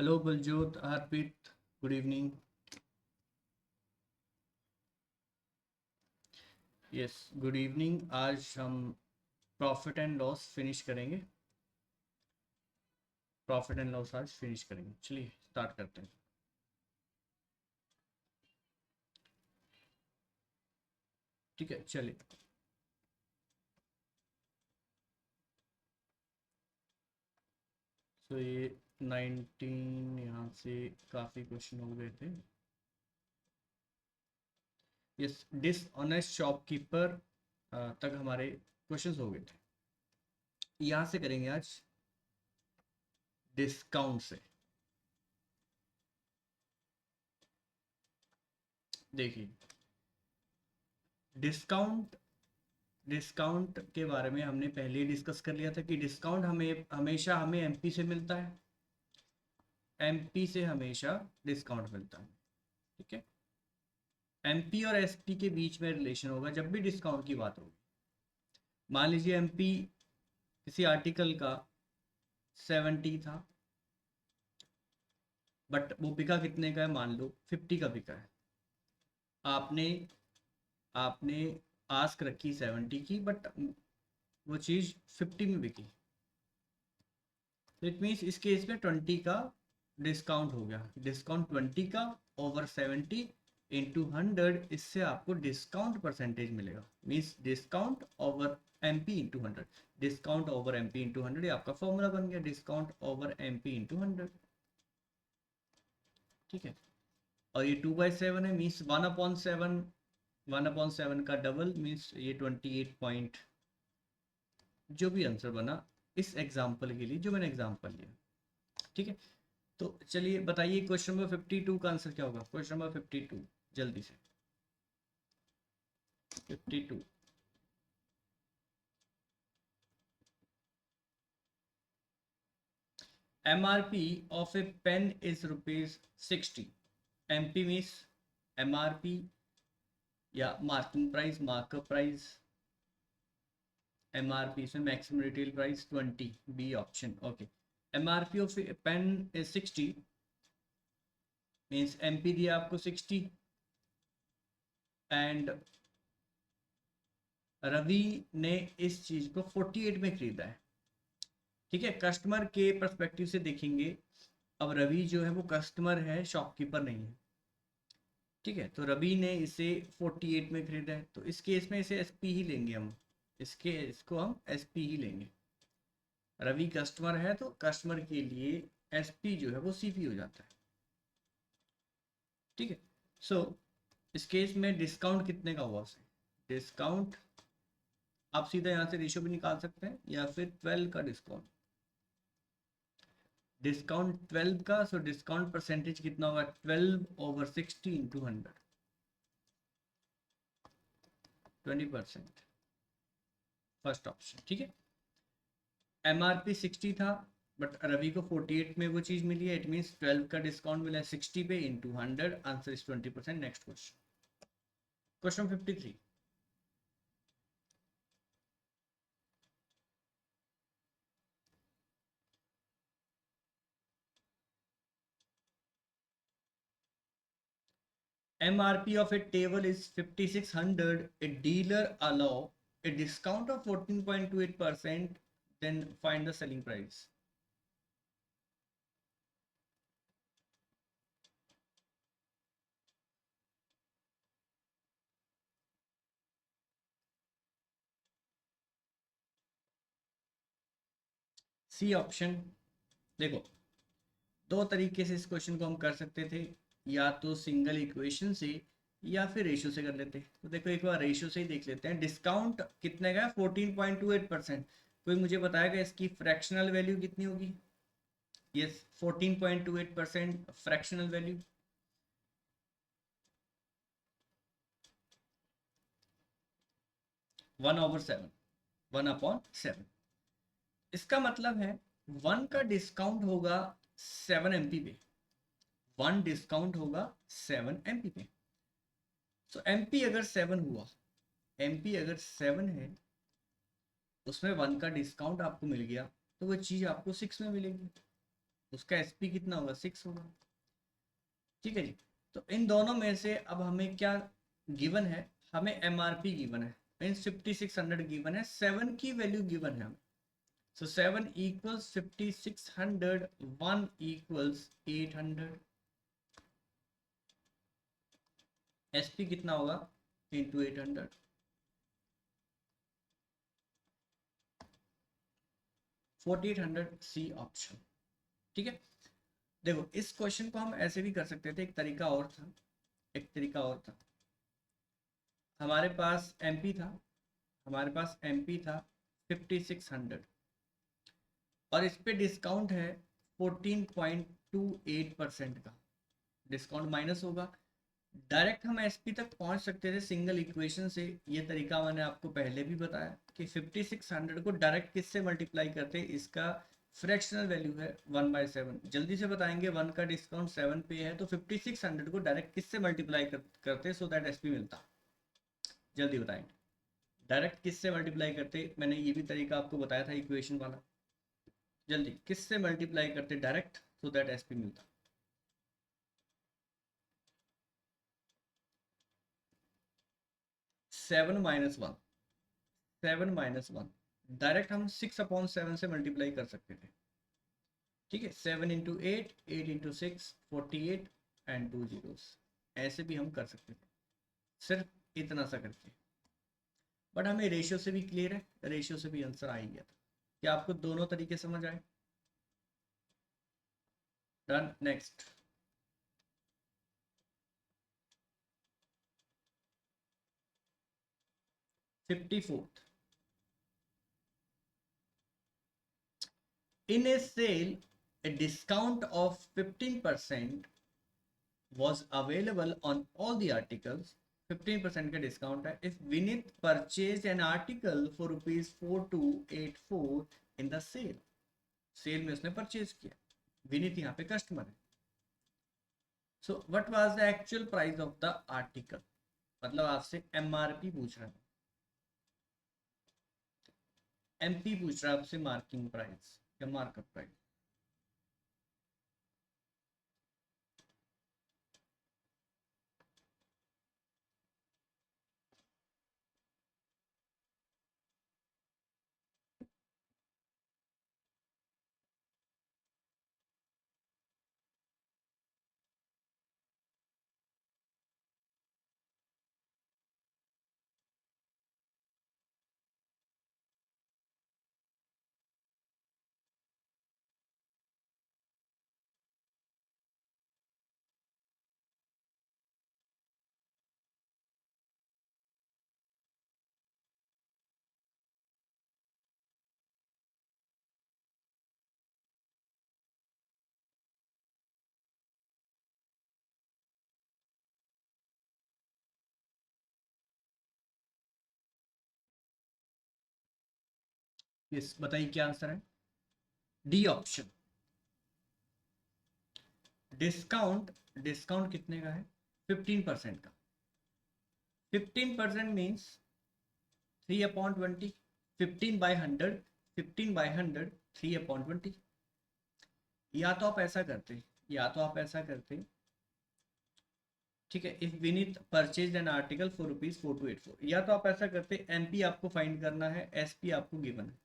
Hello Baljot, Harpreet, good evening. Yes, good evening. आज हम profit and loss finish करेंगे। Profit and loss आज finish करेंगे। चलिए स्टार्ट करते हैं। ठीक है, चलिए। तो ये 19 यहाँ से काफ़ी क्वेश्चन हो गए थे। यस, डिसऑनेस्ट शॉपकीपर तक हमारे क्वेश्चंस हो गए थे। यहाँ से करेंगे आज डिस्काउंट से। देखिए, डिस्काउंट डिस्काउंट के बारे में हमने पहले ही डिस्कस कर लिया था कि डिस्काउंट हमें हमेशा हमें एमपी से मिलता है। एमपी से हमेशा डिस्काउंट मिलता है। ठीक है, एमपी और एसपी के बीच में रिलेशन होगा जब भी डिस्काउंट की बात होगी। मान लीजिए एमपी किसी आर्टिकल का 70 था, बट वो बिका कितने का है, मान लो 50 का बिका है। आपने आपने आस्क रखी 70 की, बट वो चीज़ 50 में बिकी। तो इट मीन्स इस केस में 20 का डिस्काउंट हो गया। डिस्काउंट 20 का ओवर 70 इंटू 100, इससे आपको डिस्काउंट परसेंटेज मिलेगा। Means discount over MP into 100। Discount over MP into 100, ये आपका फॉर्मूला बन गया, डिस्काउंट ओवर एमपी इंटू 100। ठीक है, और ये 2/7 है, मीन्स 1/7। 1/7 का डबल मीन्स ये 28 पॉइंट। जो भी आंसर बना इस एग्जाम्पल के लिए, जो मैंने एग्जाम्पल लिया। ठीक है, तो चलिए बताइए क्वेश्चन नंबर 52 का आंसर क्या होगा। क्वेश्चन नंबर 52, जल्दी से। 52। MRP of a pen is ₹60। MP means MRP या marking price, markup price. MRP से maximum retail price 20, B option. Okay, MRP of a pen is 60 means MP दिया आपको 60, and Ravi ने इस चीज को 48 में खरीदा है। ठीक है, कस्टमर के पर्सपेक्टिव से देखेंगे। अब रवि जो है वो कस्टमर है, शॉपकीपर नहीं है। ठीक है, तो रवि ने इसे 48 में खरीदा है, तो इस केस में इसे एसपी ही लेंगे हम। इसको हम एसपी ही लेंगे। रवि कस्टमर है तो कस्टमर के लिए एसपी जो है वो सीपी हो जाता है। ठीक है, सो इस केस में डिस्काउंट कितने का हुआ उसे। डिस्काउंट आप सीधा यहाँ से रेशियो भी निकाल सकते हैं, या फिर 12 का डिस्काउंट। डिस्काउंट 12 का, सो डिस्काउंट परसेंटेज कितना होगा, 12/60 इंटू 100, 20%। First option. ठीक है, MRP 60 था, बट रवि को 48 में वो चीज़ मिली है। इट मीन्स 12 का डिस्काउंट मिला है 60 पे into 100, answer is 20%। Next question, question 53। MRP of a table is 5600, a dealer allow a discount of 14.28%, then find the selling price। C option. देखो, दो तरीके से इस क्वेश्चन को हम कर सकते थे, या तो सिंगल इक्वेशन से या फिर रेशियो से कर लेते। तो देखो, एक बार रेशियो से ही देख लेते हैं। डिस्काउंट कितने का है, 14.28%। कोई मुझे बताएगा इसकी फ्रैक्शनल वैल्यू कितनी होगी। Yes, 14.28% fractional value. 1/7, 1/7। इसका मतलब है 1 का डिस्काउंट होगा 7 MP पे। 1 डिस्काउंट होगा 7 MP पे। सो MP अगर 7 हुआ, MP अगर 7 है, उसमें 1 का डिस्काउंट आपको मिल गया, तो वो चीज़ आपको 6 में मिलेगी। उसका एसपी कितना होगा, 6 होगा। ठीक है जी। तो इन दोनों में से अब हमें क्या गिवन है, हमें एमआरपी गिवन है, मीन्स 5600 गिवन है, 7 की वैल्यू गिवन है हमें। सो 7 इक्वल्स 5600, 1 इक्वल्स 800, एसपी कितना होगा इंटू 800, 4800, सी ऑप्शन। ठीक है। देखो इस क्वेश्चन को हम ऐसे भी कर सकते थे, एक तरीका और था, एक तरीका और था। हमारे पास एमपी था, हमारे पास एमपी था 5600, और इस पे डिस्काउंट है 14.28% का, डिस्काउंट माइनस होगा। डायरेक्ट हम एसपी तक पहुंच सकते थे सिंगल इक्वेशन से। ये तरीका मैंने आपको पहले भी बताया कि 5600 को डायरेक्ट किससे मल्टीप्लाई करते हैं, इसका फ्रैक्शनल वैल्यू है 1/7। जल्दी से बताएंगे, 1 का डिस्काउंट 7 पे है, तो 5600 को डायरेक्ट किससे मल्टीप्लाई करते सो दैट एसपी मिलता, जल्दी बताएंगे। डायरेक्ट किससे मल्टीप्लाई करते, मैंने ये भी तरीका आपको बताया था इक्वेशन वाला। जल्दी किससे मल्टीप्लाई करते डायरेक्ट सो दैट एसपी मिलता। 7 - 1, 7 - 1 डायरेक्ट हम 6/7 से मल्टीप्लाई कर सकते थे। ठीक है, 7 × 8, 8 × 6, 48 एंड 2 zeros, ऐसे भी हम कर सकते थे सिर्फ इतना सा करके। बट हमें रेशियो से भी क्लियर है, रेशियो से भी आंसर आ ही गया था। क्या आपको दोनों तरीके समझ आए? Done, next. 54th, in a sale a discount of 15% was available on all the articles। 15% का डिस्काउंट है। If Vineet purchase an article for ₹4284 in the sale, sale में उसने परचेज किया, विनीत यहाँ पे कस्टमर है। So what was the actual price of the article, मतलब आपसे एमआरपी पूछ रहा है, एमपी पूछ रहा है आपसे, मार्किंग प्राइस या मार्कअप प्राइस। यस, बताइए क्या आंसर है। D option. डिस्काउंट, डिस्काउंट कितने का है, 15% का। 15% मीन्स 3/20, 15/100, 15/100, 3/20। या तो आप ऐसा करते, या तो आप ऐसा करते, ठीक है, if Vineet purchase an article for ₹4284, या तो आप ऐसा करते, एमपी आपको फाइंड करना है, एसपी आपको गिवन है।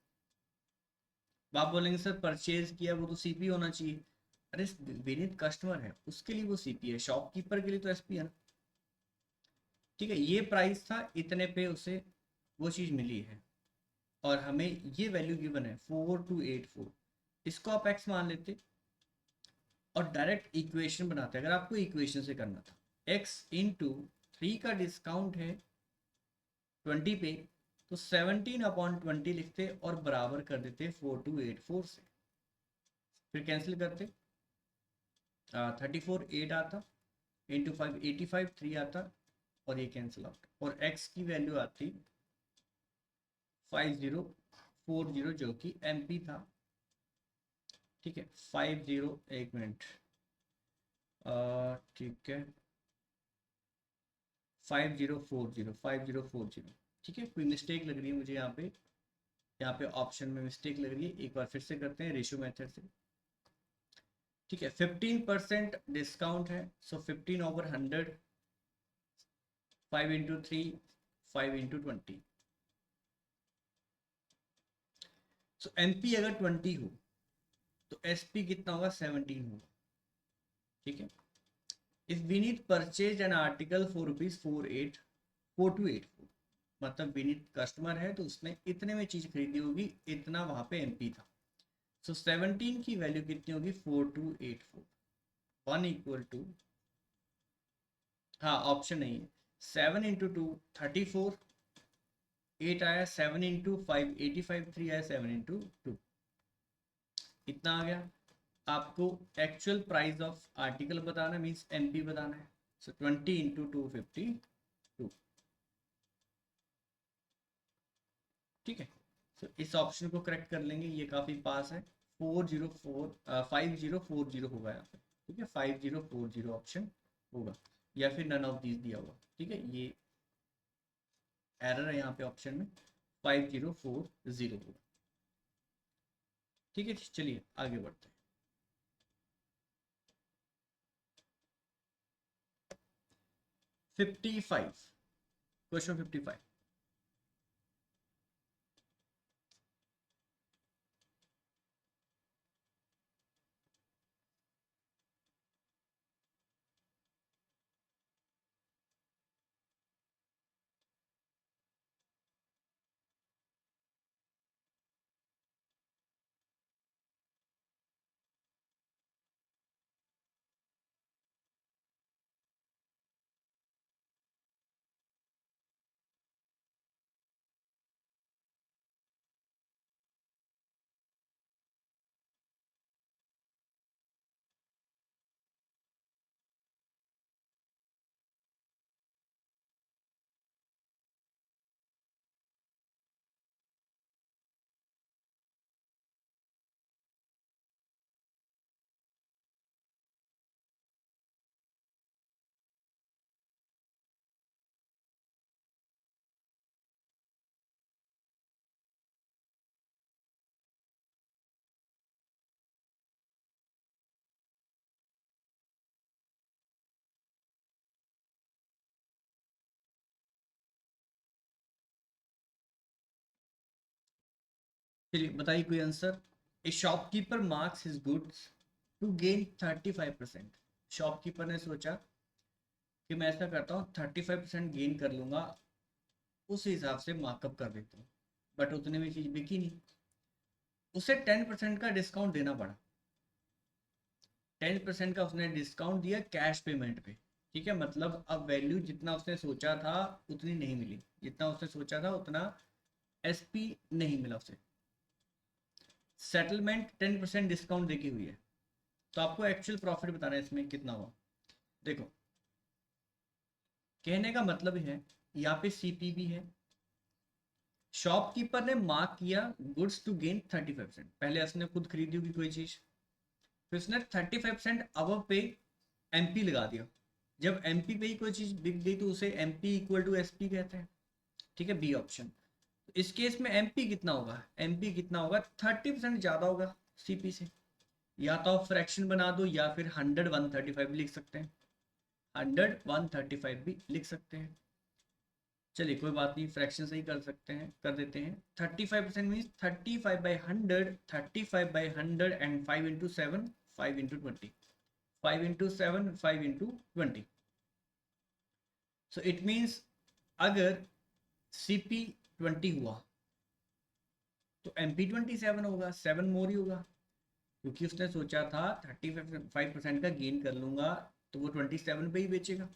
आप बोलेंगे सर परचेज किया वो तो सीपी होना चाहिए। अरे विनीत कस्टमर है, उसके लिए वो सीपी है, शॉपकीपर के लिए तो एसपी है ना। ठीक है, ये प्राइस था, इतने पे उसे वो चीज़ मिली है, और हमें ये वैल्यू गिवन है 4284, इसको आप एक्स मान लेते और डायरेक्ट इक्वेशन बनाते। अगर आपको इक्वेशन से करना था, एक्स इंटू 3 का डिस्काउंट है 20 पे, तो 17/20 लिखते और बराबर कर देते 4284 से, फिर कैंसिल करते, 34 8 आता, इंटू 5 85, 3 आता, और ये कैंसिल आउट, और एक्स की वैल्यू आती 5040, जो कि एमपी था। ठीक है, 50, एक मिनट, ठीक है, 5040, ठीक है। कोई मिस्टेक लग रही है मुझे यहाँ पे, यहाँ पे ऑप्शन में मिस्टेक लग रही है, एक बार फिर से करते हैं रेशियो मेथड से। ठीक है, 15% डिस्काउंट है, सो 15/100, 5 × 3, 5 × 20। सो एमपी अगर 20 हो तो एसपी कितना होगा, 17 होगा। ठीक है, if Vineet purchase an article for ₹484,284, मतलब विनीत कस्टमर है तो उसने इतने में चीज खरीदी होगी, इतना वहां पे एमपी था। सो 17 की वैल्यू कितनी होगी, 4284। 1 इक्वल टू, हाँ ऑप्शन नहीं है, 7 × 2 34, 8 आया, 7 × 5 85, 3 आया, 7 × 2 इतना आ गया। आपको एक्चुअल प्राइस ऑफ आर्टिकल बताना, मीन्स एमपी बताना है। सो 20 × 252। ठीक है, सो इस ऑप्शन को करेक्ट कर लेंगे, ये काफ़ी पास है। 5040 होगा यहाँ पे। ठीक है, 5040 ऑप्शन होगा, या फिर नन ऑफ दीज दिया होगा। ठीक है, ये एरर है यहाँ पे ऑप्शन में, 5040 होगा। ठीक है, चलिए आगे बढ़ते हैं। 55, क्वेश्चन 55। चलिए बताइए कोई answer. A shopkeeper marks his goods to gain 35%। Shopkeeper ने सोचा कि मैं ऐसा करता हूँ, 35% गेन कर लूंगा, उस हिसाब से मार्कअप कर देता हूँ, बट उतने में चीज़ बिकी नहीं। उसे 10% का डिस्काउंट देना पड़ा। 10% का उसने डिस्काउंट दिया कैश पेमेंट पे। ठीक है, मतलब अब वैल्यू जितना उसने सोचा था उतनी नहीं मिली, जितना उसने सोचा था उतना एसपी नहीं मिला उसे। सेटलमेंट 10% डिस्काउंट देखी हुई है, तो आपको एक्चुअल प्रॉफिट बताना है इसमें कितना हुआ। देखो, कहने का मतलब है यहाँ पे सीपीबी है, शॉपकीपर ने मार्क किया गुड्स टू गेन 35%, पहले उसने खुद खरीदी होगी कोई चीज, फिर उसने 35% अब पे एमपी लगा दिया। जब एमपी पे ही कोई चीज बिक गई तो उसे एमपी इक्वल टू एसपी कहते हैं। ठीक है, बी ऑप्शन। इस केस में एमपी कितना होगा, एमपी कितना होगा, 30% ज्यादा होगा सीपी से। या तो आप फ्रैक्शन बना दो, या फिर 100 135 भी लिख सकते हैं, 100 135 भी लिख सकते हैं। चलिए कोई बात नहीं, फ्रैक्शन से ही कर सकते हैं, कर देते हैं। 35% means 35/100, 35/100 and 5 × 7, 5 × 20, 5 × 7, 5 × 20। So it means अगर सीपी 20 हुआ तो एमपी 27 होगा, 7 मोर ही होगा, क्योंकि उसने सोचा था 35% का गेन कर लूंगा, तो वो 27 पे ही बेचेगा,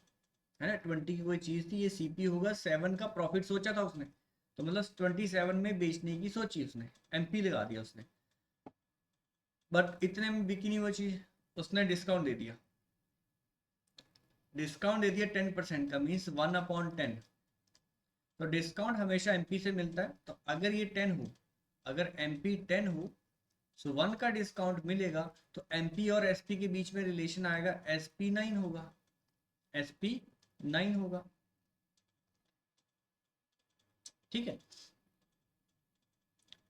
है ना। 20 की कोई चीज थी, ये सीपी होगा, 7 का प्रॉफिट सोचा था उसने, तो मतलब 27 में बेचने की सोची उसने, एमपी लगा दिया उसने, बट इतने में बिकी नहीं वो चीज, उसने डिस्काउंट दे दिया। डिस्काउंट दे दिया 10% का, मीन्स 1/10। तो डिस्काउंट हमेशा एमपी से मिलता है, तो अगर ये 10 हो, अगर एमपी 10 हो, सो 1 का डिस्काउंट मिलेगा, तो एमपी और एसपी के बीच में रिलेशन आएगा, एसपी 9 होगा, एसपी 9 होगा। ठीक है,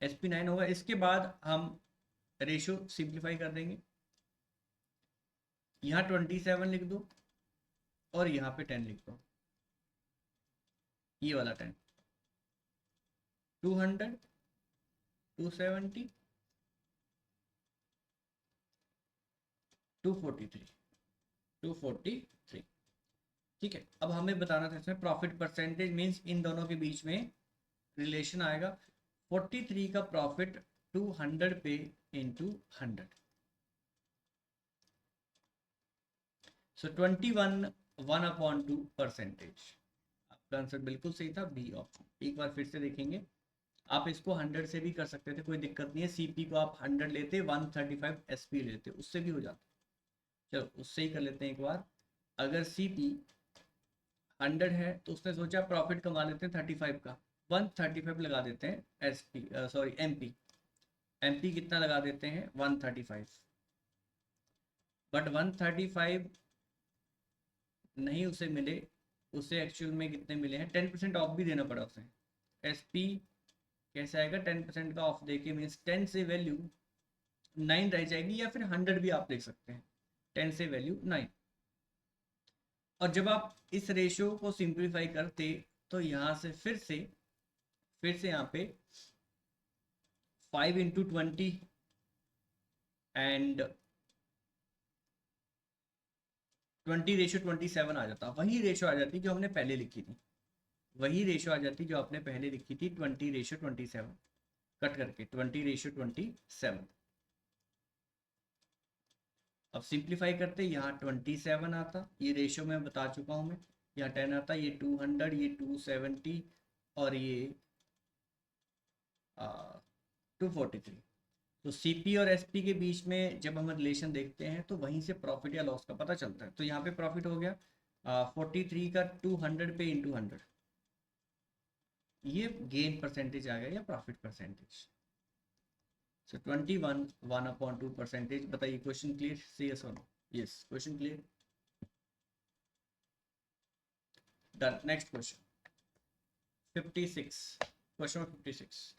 एसपी 9 होगा। इसके बाद हम रेशियो सिंप्लीफाई कर देंगे। यहाँ 27 लिख दो और यहाँ पे 10 लिख दो, ये वाला 10, 200, 270, 243, 243। ठीक है, अब हमें बताना था इसमें प्रॉफिट परसेंटेज, मीन्स इन दोनों के बीच में रिलेशन आएगा 43 का प्रॉफिट 200 पे इंटू 100, सो 21 1/2%। आपका आंसर बिल्कुल सही था, बी ऑप्शन। एक बार फिर से देखेंगे, आप इसको 100 से भी कर सकते थे, कोई दिक्कत नहीं है। सीपी को आप 100 लेते, 135 एसपी लेते, उससे भी हो जाता। चलो उससे ही कर लेते हैं एक बार। अगर सीपी 100 है तो उसने सोचा प्रॉफिट कमा लेते हैं 35 का, 135 लगा देते हैं एसपी, सॉरी एमपी। एमपी कितना लगा देते हैं 135, बट 135 नहीं उसे मिले, उसे एक्चुअल में कितने मिले हैं, 10% ऑफ भी देना पड़ा उसे। एसपी कैसे आएगा, 10% का ऑफ देके, मीन्स 10 से वैल्यू 9 रह जाएगी, या फिर 100 भी आप देख सकते हैं, 10 से वैल्यू 9। और जब आप इस रेशियो को सिंप्लीफाई करते तो यहाँ से फिर से यहाँ पे 5 इंटू 20 एंड 20:27 आ जाता, वही रेशियो आ जाती जो हमने पहले लिखी थी, वही रेशियो आ जाती जो आपने पहले लिखी थी, 20:27 कट करके 20:27। अब सिंप्लीफाई करते, यहाँ 27 आता, ये रेशियो मैं बता चुका हूँ मैं, यहाँ 10 आता, ये 200, ये 270 और ये 243। तो सीपी और एसपी के बीच में जब हम रिलेशन देखते हैं तो वहीं से प्रॉफिट या लॉस का पता चलता है। तो यहाँ पे प्रॉफिट हो गया 43 का 200 पे इंटू 100, ये गेन परसेंटेज आ गया या प्रॉफिट परसेंटेज। सो 21 1/2%। बताइए क्वेश्चन क्लियर, सी यस और no? Yes, question clear, done. Next question 56, question 56।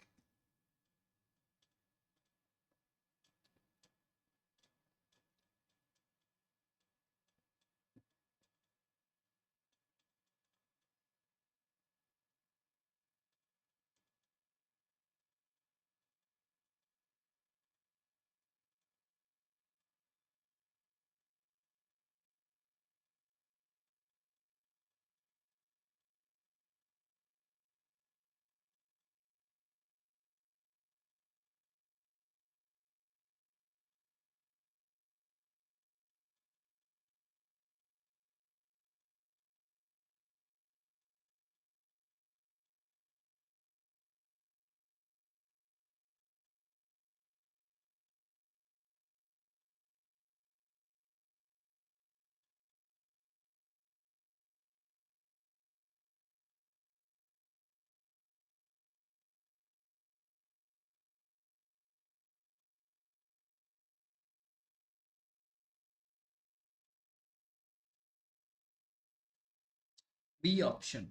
B option,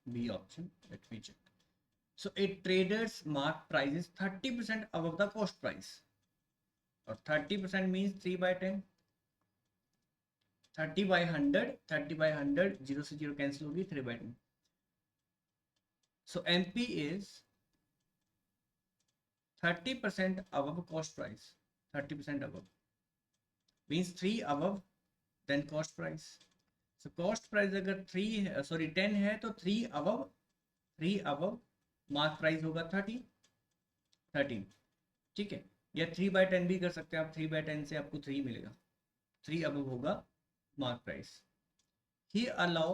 B option, let me check. So a traders mark prices 30% above the cost price, और 30% means 3/10, 30/100, 30/100, 0 से 0 cancel होगी, 3/10। So MP is 30% above cost price, 30% above means 3 above then cost price। So cost price अगर 3 है, sorry 10 है, तो 3 above, 3 above mark price होगा 13। ठीक है, या 3/10 भी कर सकते हैं आप, 3/10 से आपको 3 मिलेगा, 3 above होगा mark price। He allow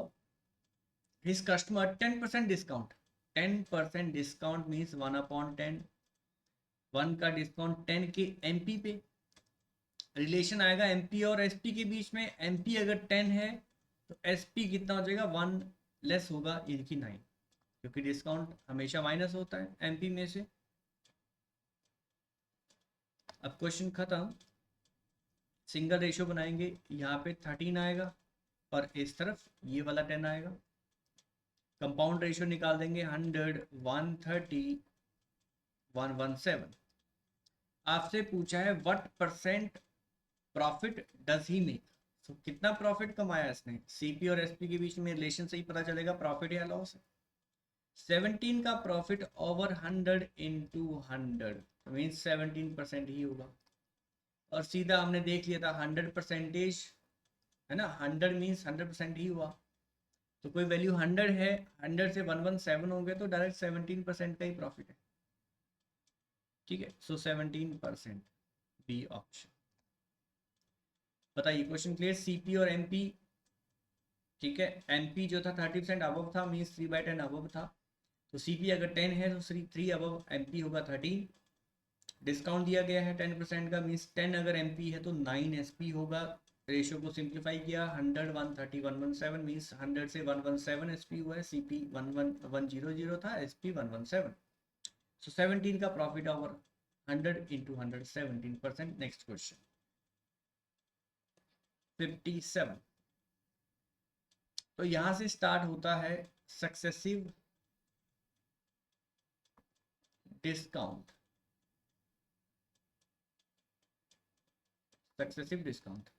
his customer 10% discount, 10% discount means 1/10, 1 का डिस्काउंट 10 के एमपी पे। रिलेशन आएगा एमपी और एसपी के बीच में, एमपी अगर 10 है तो एसपी कितना हो जाएगा, 1 लेस होगा, यानी कि 9, क्योंकि डिस्काउंट हमेशा माइनस होता है एमपी में से। अब क्वेश्चन खत्म, सिंगल रेशियो बनाएंगे, यहाँ पे 13 आएगा और इस तरफ ये वाला 10 आएगा। कंपाउंड रेशियो निकाल देंगे, 100, 130, 117। आपसे पूछा है what percent profit does he make. तो कितना प्रॉफिट कमाया इसने, सीपी और एसपी के बीच में रिलेशन से ही पता चलेगा प्रॉफिट या लॉस है। 17 का प्रॉफिट ओवर 100 इंटू 100 मीन्स 17% ही होगा। और सीधा हमने देख लिया था 100% है ना, 100 मीन्स 100% ही हुआ। तो कोई वैल्यू 100 है, 100 से 117 हो गए तो डायरेक्ट 17% का ही प्रॉफिट है। ठीक है, सो 17% बी ऑप्शन। बताइए क्वेश्चन क्लियर। सीपी और एमपी, ठीक है, एमपी जो था 30% अबव था मीन्स 3/10 अबव था। तो सीपी अगर 10 है तो 3 अबव, एमपी होगा 13। डिस्काउंट दिया गया है 10% का मीन्स 10 अगर एमपी है तो 9 एसपी होगा। रेशियो को सिंप्लीफाई किया, 100 130 117 मीन्स 100 से 117 एसपी हुआ है। सीपी 11100 था, एसपी 117। सो 17 का profit over 100 into 100 17%। Next question 57। तो यहां से स्टार्ट होता है सक्सेसिव डिस्काउंट, सक्सेसिव डिस्काउंट।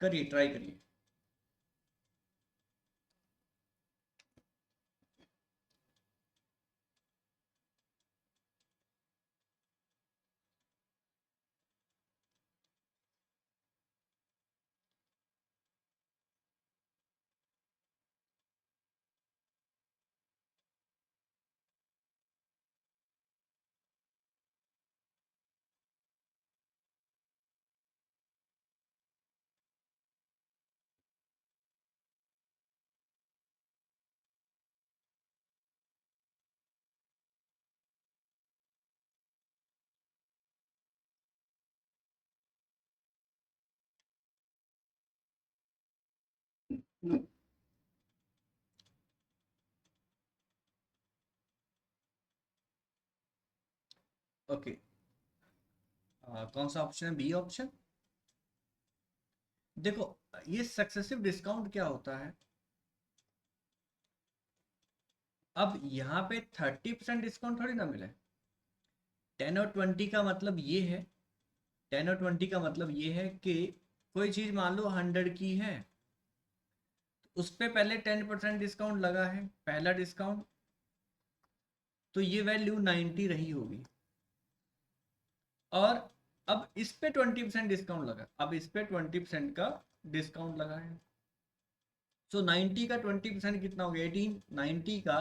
करिए, ट्राई करिए। ओके, कौन सा ऑप्शन है, बी ऑप्शन। देखो, ये सक्सेसिव डिस्काउंट क्या होता है। अब यहाँ पे 30% डिस्काउंट थोड़ी ना मिले। 10 और 20 का मतलब ये है, 10 और 20 का मतलब ये है कि कोई चीज मान लो 100 की है, उस पे पहले 10% डिस्काउंट लगा है, पहला डिस्काउंट, तो ये वैल्यू 90 रही होगी। और अब इस पे 20% डिस्काउंट लगा, अब इस पे 20% का डिस्काउंट लगा है। सो 90 का 20% कितना हो गया, 18। 90 का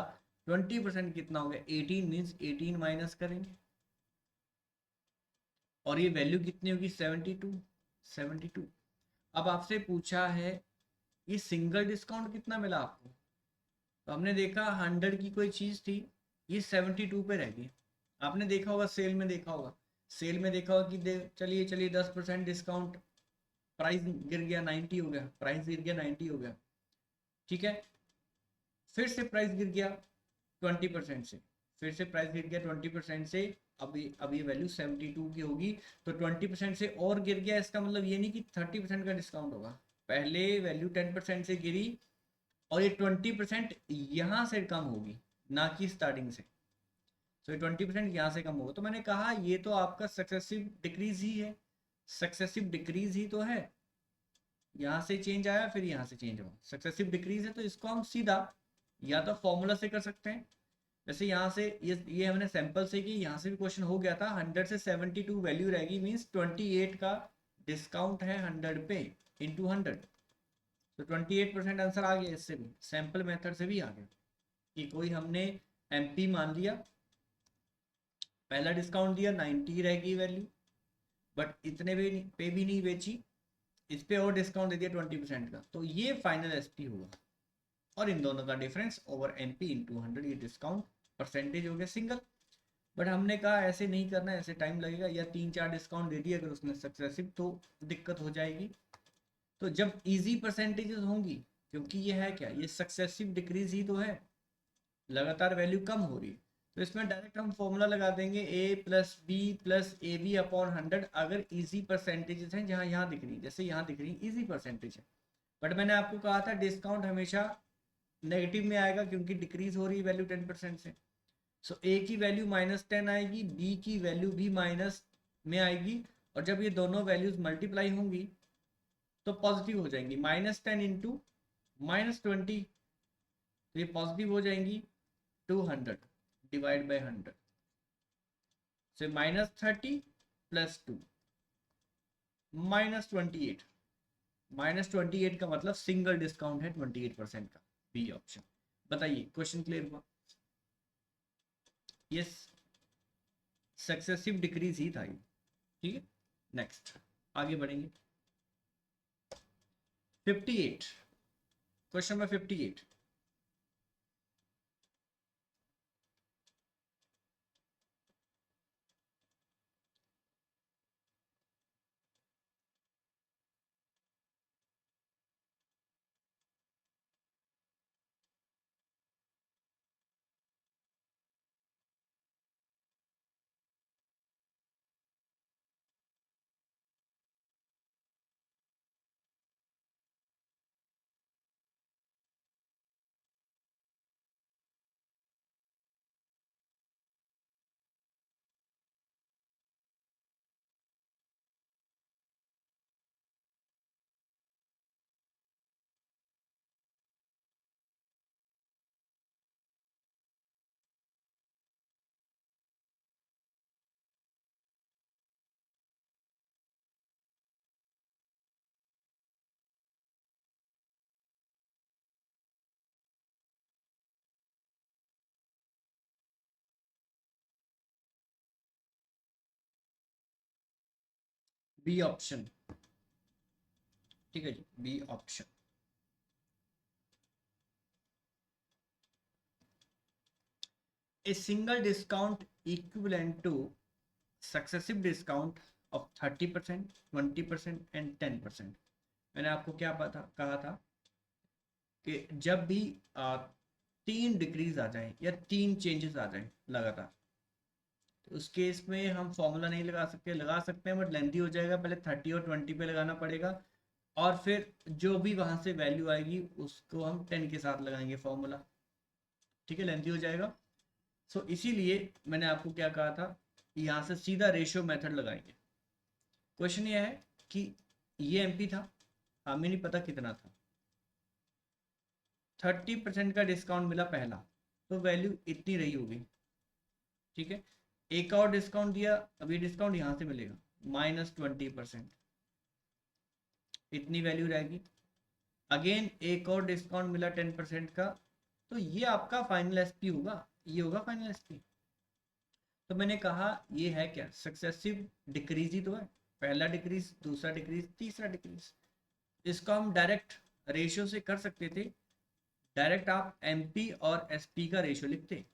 20% कितना हो गया, 18 मीन्स 18 माइनस करेंगे। और ये वैल्यू कितनी होगी, 72। 72। अब आपसे पूछा है ये सिंगल डिस्काउंट कितना मिला आपको। तो हमने देखा 100 की कोई चीज थी, ये 72 पे रह गई। आपने देखा होगा सेल में, देखा होगा सेल में, देखा होगा कि चलिए चलिए 10% डिस्काउंट, प्राइस गिर गया 90 हो गया, प्राइस गिर गया 90 हो गया। ठीक है, फिर से प्राइस गिर गया 20% से, फिर से प्राइस गिर गया 20% से। अब ये वैल्यू 72 की होगी। तो 20% से और गिर गया, इसका मतलब ये नहीं कि 30% का डिस्काउंट होगा। पहले वैल्यू 10% से गिरी और ये 20% यहाँ से कम होगी, ना कि स्टार्टिंग से। तो ये 20% यहाँ से कम होगा। तो मैंने कहा ये तो आपका सक्सेसिव डिक्रीज ही है, सक्सेसिव डिक्रीज ही तो है। यहाँ से चेंज आया, फिर यहाँ से चेंज हुआ, सक्सेसिव डिक्रीज है। तो इसको हम सीधा या तो फॉर्मूला से कर सकते हैं। जैसे यहाँ से ये हमने सैंपल से की, यहाँ से भी क्वेश्चन हो गया था। 100 से 72 वैल्यू रहेगी मीन्स 28 का डिस्काउंट है 100 पे इंटू 100। तो 28% आंसर आ गया। इससे भी सैंपल मेथड से भी आ गया कि कोई हमने एमपी मान लिया, पहला डिस्काउंट दिया, 90 रहेगी वैल्यू, बट इतने पे भी नहीं बेची, इस पे और डिस्काउंट दे दिया 20% का, तो ये फाइनल एसपी हुआ। और इन दोनों का डिफरेंस ओवर एमपी इंटू 100, ये डिस्काउंट परसेंटेज हो गया सिंगल। बट हमने कहा ऐसे नहीं करना, ऐसे टाइम लगेगा, या 3-4 डिस्काउंट दे दिए अगर उसने सक्सेसिव तो दिक्कत हो जाएगी। तो जब इजी परसेंटेजेस होंगी, क्योंकि ये है क्या, ये सक्सेसिव डिक्रीज ही तो है, लगातार वैल्यू कम हो रही है, तो इसमें डायरेक्ट हम फॉर्मूला लगा देंगे a plus B plus A B upon 100 अगर इजी परसेंटेजेस हैं, जहाँ यहाँ दिख रही, जैसे यहाँ दिख रही इजी परसेंटेज है। बट मैंने आपको कहा था डिस्काउंट हमेशा नेगेटिव में आएगा क्योंकि डिक्रीज हो रही है वैल्यू 10% से। सो ए की वैल्यू -10 आएगी, बी की वैल्यू भी माइनस में आएगी, और जब ये दोनों वैल्यूज मल्टीप्लाई होंगी तो पॉजिटिव हो जाएंगी। -10 इंटू -20, तो ये पॉजिटिव हो जाएंगी। 200 डिवाइड बाई 100 से -30 + 2 -28। -28 का मतलब सिंगल डिस्काउंट है 28% का, बी ऑप्शन। बताइए क्वेश्चन क्लियर हुआ? यस, सक्सेसिव डिक्रीज ही था ये। ठीक है, नेक्स्ट आगे बढ़ेंगे। 58, क्वेश्चन नंबर 58। बी ऑप्शन, ठीक है जी, B option. A single discount equivalent to successive discount of 30%, 20% and 10%। मैंने आपको क्या पता कहा था कि जब भी 3 डिक्रीज आ जाए या 3 चेंजेस आ जाए लगातार, तो उस केस में हम फॉर्मूला नहीं लगा सकते, लगा सकते हैं बट लेंथी हो जाएगा। पहले 30 और 20 पे लगाना पड़ेगा, और फिर जो भी वहां से वैल्यू आएगी उसको हम 10 के साथ लगाएंगे फॉर्मूला। ठीक है, लेंथी हो जाएगा। सो इसीलिए मैंने आपको क्या कहा था, यहाँ से सीधा रेशियो मेथड लगाएंगे। क्वेश्चन ये है कि ये एमपी था, हमें नहीं पता कितना था। 30% का डिस्काउंट मिला पहला, तो वैल्यू इतनी रही होगी। ठीक है, एक और डिस्काउंट दिया, अभी डिस्काउंट यहाँ से मिलेगा -20%, इतनी वैल्यू रहेगी। अगेन एक और डिस्काउंट मिला 10% का, तो ये आपका फाइनल एसपी होगा, ये होगा फाइनल एसपी। तो मैंने कहा ये है क्या, सक्सेसिव डिक्रीज ही तो है। पहला डिक्रीज, दूसरा डिक्रीज, तीसरा डिक्रीज। इसको हम डायरेक्ट रेशियो से कर सकते थे, डायरेक्ट आप एमपी और एसपी का रेशियो लिखते,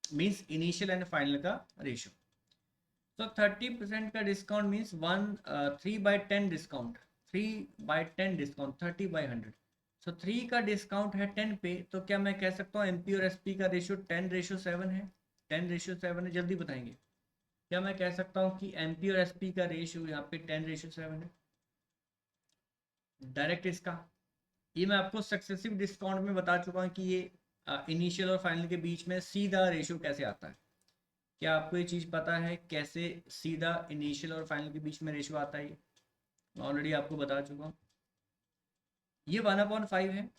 मीन्स इनिशियल एंड फाइनल का रेशियो। तो 30% का डिस्काउंट मीन्स 3/10 डिस्काउंट, 3/10 डिस्काउंट, 30/100। सो 3 का डिस्काउंट है 10 पे, तो क्या मैं कह सकता हूँ एमपी और एसपी का रेशियो 10:7 है? 10:7 है, जल्दी बताएंगे। क्या मैं कह सकता हूँ कि एमपी और एसपी का रेशियो यहाँ पे 10:7 है? डायरेक्ट इसका, ये मैं आपको सक्सेसिव डिस्काउंट में बता चुका हूँ कि ये इनिशियल और फाइनल के बीच में सीधा रेशियो कैसे आता है। क्या आपको ये चीज़ पता है कैसे सीधा इनिशियल और फाइनल के बीच में रेशियो आता है? मैं ऑलरेडी आपको बता चुका हूँ। ये 1/5 है,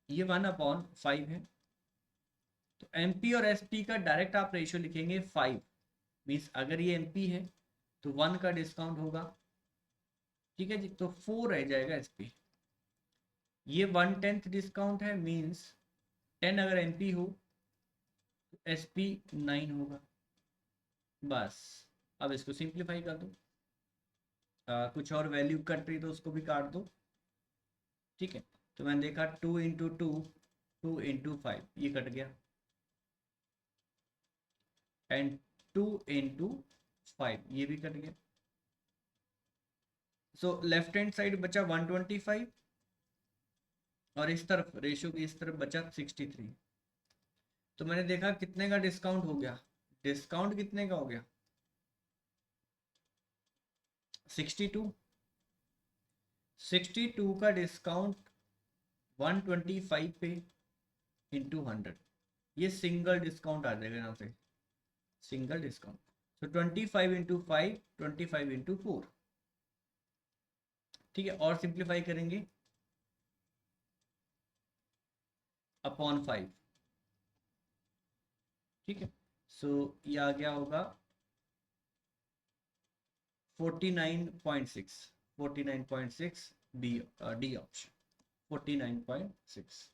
ये 1/5 है। तो एमपी और एसपी का डायरेक्ट आप रेशियो लिखेंगे 5, मीन्स अगर ये एमपी है तो 1 का डिस्काउंट होगा। ठीक है जी, तो 4 रह जाएगा एसपी। ये 1/10 डिस्काउंट है, मीन्स 10 अगर एमपी हो तो एसपी 9 होगा। बस, अब इसको सिंप्लीफाई कर दो। कुछ और वैल्यू कट रही तो उसको भी काट दो। ठीक है, तो मैंने देखा 2 × 2, 2 × 5, ये कट गया, एंड 2 × 5 ये भी कट गया। सो लेफ्ट हैंड साइड बचा 125, और इस तरफ रेशियो की इस तरफ बचा 63। तो मैंने देखा कितने का डिस्काउंट हो गया, डिस्काउंट कितने का हो गया, 62। 62 का डिस्काउंट 125 पे इंटू 100, ये सिंगल डिस्काउंट आ जाएगा यहाँ से, सिंगल डिस्काउंट। तो 25 इंटू 5, 25 इंटू 4, ठीक है। और सिंप्लीफाई करेंगे अपॉन 5, ठीक है। सो ये आ गया होगा 49.6, 49.6 बी, डी ऑप्शन 49.6।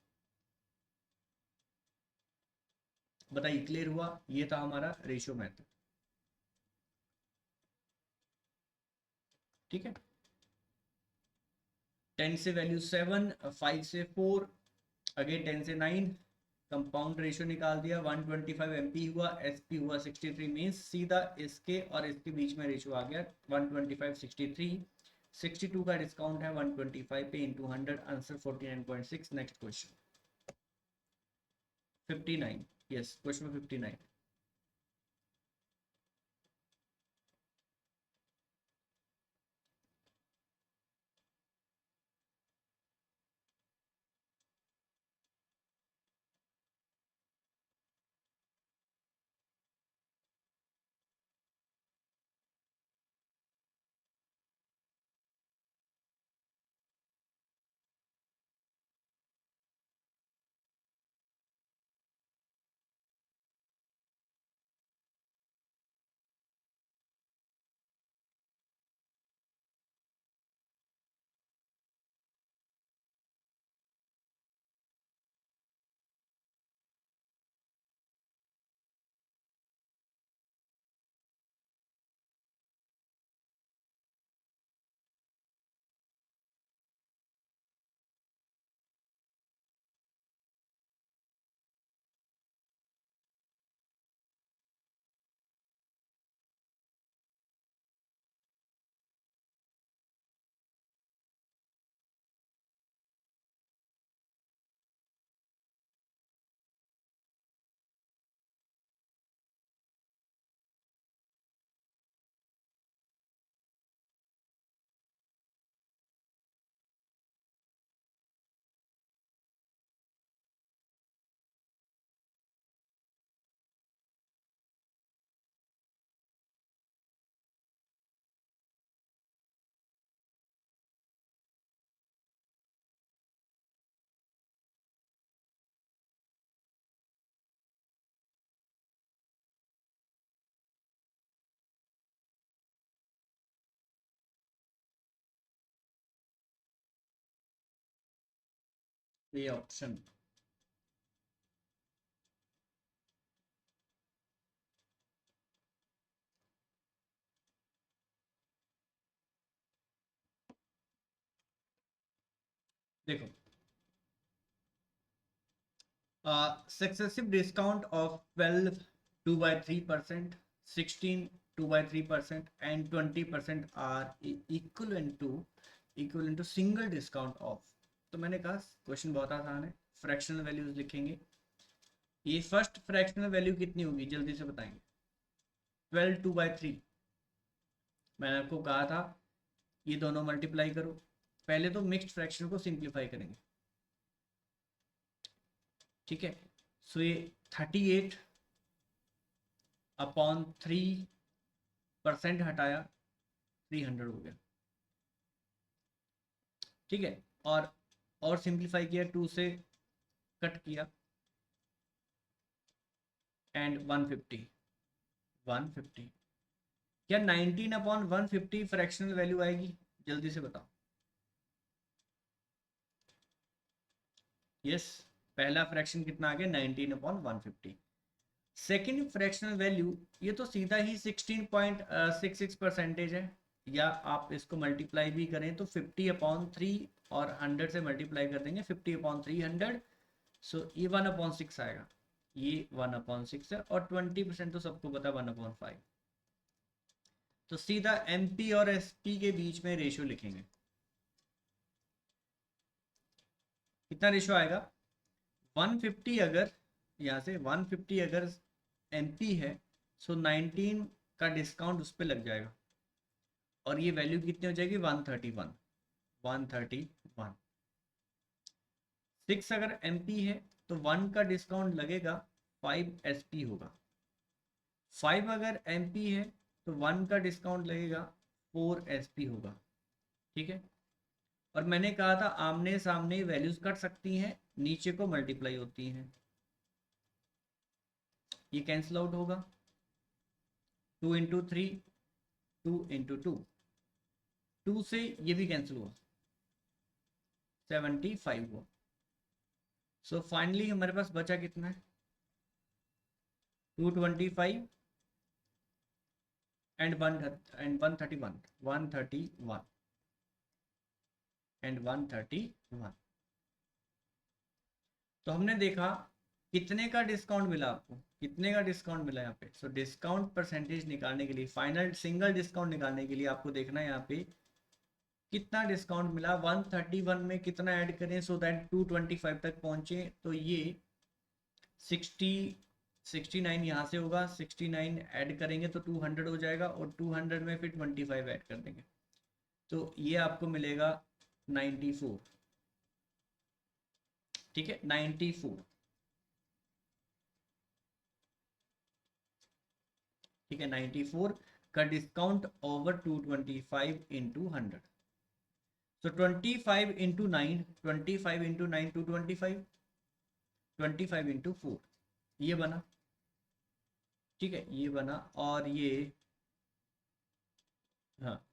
बताइए क्लियर हुआ? ये था हमारा रेशियो मेथड, ठीक है। 10 से वैल्यू 7, 5 से 4, अगेन 10 से 9, कंपाउंड रेशियो निकाल दिया, 125 एमपी हुआ, एसपी हुआ 63, मीन्स सीधा इसके और इसके बीच में रेशियो आ गया 125 63। 62 का डिस्काउंट है 125 पे into 100, answer 49.6। Next question 59, yes question 59। ये ऑप्शन, देखो successive discount of 12 2/3%, 16 2/3% and 20% are equal to single discount of. तो मैंने कहा क्वेश्चन बहुत आसान है, फ्रैक्शनल वैल्यूज लिखेंगे। ये फर्स्ट फ्रैक्शनल वैल्यू कितनी होगी जल्दी से बताएंगे? 12 2/3, मैंने आपको कहा था ये दोनों मल्टीप्लाई करो। पहले तो मिक्स्ड फ्रैक्शन को सिंप्लीफाई करेंगे, ठीक है। सो ये 38 अपॉन 3% हटाया 300 हो गया, ठीक है। और सिंप्लीफाई किया, 2 से कट किया एंड 150 क्या 19/150 फ्रैक्शनल वैल्यू आएगी? जल्दी से बताओ। यस, पहला फ्रैक्शन कितना आ गया 19/150। सेकेंड फ्रैक्शनल वैल्यू ये तो सीधा ही 16.66% है, या आप इसको मल्टीप्लाई भी करें तो 50/3 और 100 से मल्टीप्लाई कर देंगे 50/300। सो ये 1/6 आएगा, ये 1/6 है, और 20% तो सबको पता है 1/5। तो सीधा एमपी और एसपी के बीच में रेशियो लिखेंगे। कितना रेशियो आएगा? 150 अगर यहाँ से 150 अगर एमपी है, सो 19 का डिस्काउंट उस पर लग जाएगा, और ये वैल्यू कितनी हो जाएगी 131। 6 अगर एमपी है तो 1 का डिस्काउंट लगेगा 5 SP होगा। 5 अगर MP है तो 1 का डिस्काउंट लगेगा, 4 SP होगा। ठीक है, और मैंने कहा था आमने सामने वैल्यूज कट सकती हैं, नीचे को मल्टीप्लाई होती हैं। ये कैंसिल आउट होगा, 2 × 3, 2 × 2, 2 से ये भी कैंसिल हुआ, 75 हुआ। सो फाइनली हमारे पास बचा कितना है, 225 एंड 131, 131 एंड 131। तो हमने देखा कितने का डिस्काउंट मिला आपको, कितने का डिस्काउंट मिला यहाँ पे। सो डिस्काउंट परसेंटेज निकालने के लिए, फाइनल सिंगल डिस्काउंट निकालने के लिए आपको देखना है यहाँ पे कितना डिस्काउंट मिला। 131 में कितना ऐड करें सो दैट 225 तक पहुंचे। तो ये 69 यहाँ से होगा, 69 ऐड करेंगे तो 200 हो जाएगा, और 200 में फिर 25 ऐड कर देंगे तो ये आपको मिलेगा 94। ठीक है, 94। ठीक है, 94 का डिस्काउंट ओवर 225 इंटू 100। सो 25 इंटू 9, 25 इंटू 9 225, 25 इंटू 4 ये बना। ठीक है, ये बना, और ये हाँ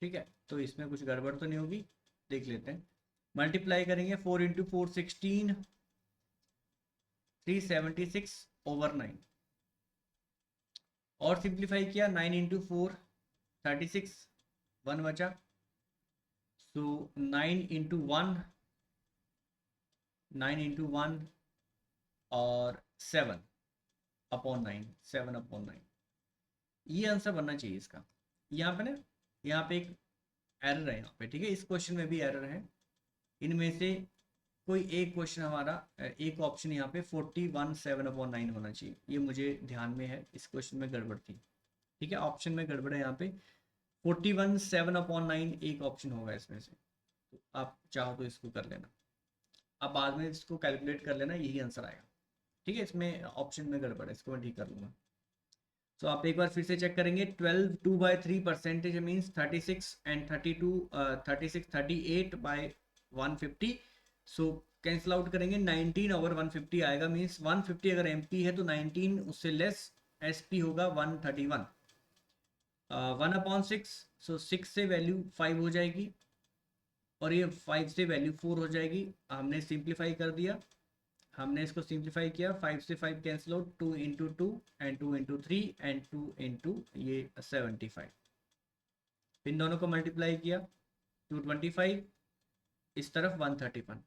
ठीक है, तो इसमें कुछ गड़बड़ तो नहीं होगी, देख लेते हैं। मल्टीप्लाई करेंगे, 4 × 4 16, 376/9, और सिंप्लीफाई किया 9 × 4 36, 1 बचा। सो 9 × 1, 9 × 1 और 7/9, 7/9, ये आंसर बनना चाहिए इसका। यहाँ पे ना, यहाँ पे एक एरर है यहाँ पे। ठीक है, इस क्वेश्चन में भी एरर है, इनमें से कोई एक क्वेश्चन हमारा, एक ऑप्शन यहाँ पे 41 7/9 होना चाहिए, ये मुझे ध्यान में है, इस क्वेश्चन में गड़बड़ थी। ठीक है, ऑप्शन में गड़बड़ है यहाँ पे, 41 7/9 एक ऑप्शन होगा इसमें से, तो आप चाहो तो इसको कर लेना, आप बाद में इसको कैलकुलेट कर लेना, यही आंसर आएगा। ठीक है, इसमें ऑप्शन में गड़बड़ है, इसको मैं ठीक कर लूँगा। तो आप एक बार फिर से चेक करेंगे, 12 2/3 percentage means 36 and 32, 36 38/150। So cancel out करेंगे, 19/150 आएगा, मीन्स 150 अगर MP है तो 19 उससे लेस SP होगा 131, 1/6। सो 6 से वैल्यू 5 हो जाएगी, और ये 5 से वैल्यू 4 हो जाएगी। हमने सिंप्लीफाई कर दिया, हमने इसको सिंप्लीफाई किया, 5 से 5 कैंसिल आउट, 2 × 2 एंड 2 × 3 एंड 2 × ये 75। इन दोनों को मल्टीप्लाई किया, 225, इस तरफ 131,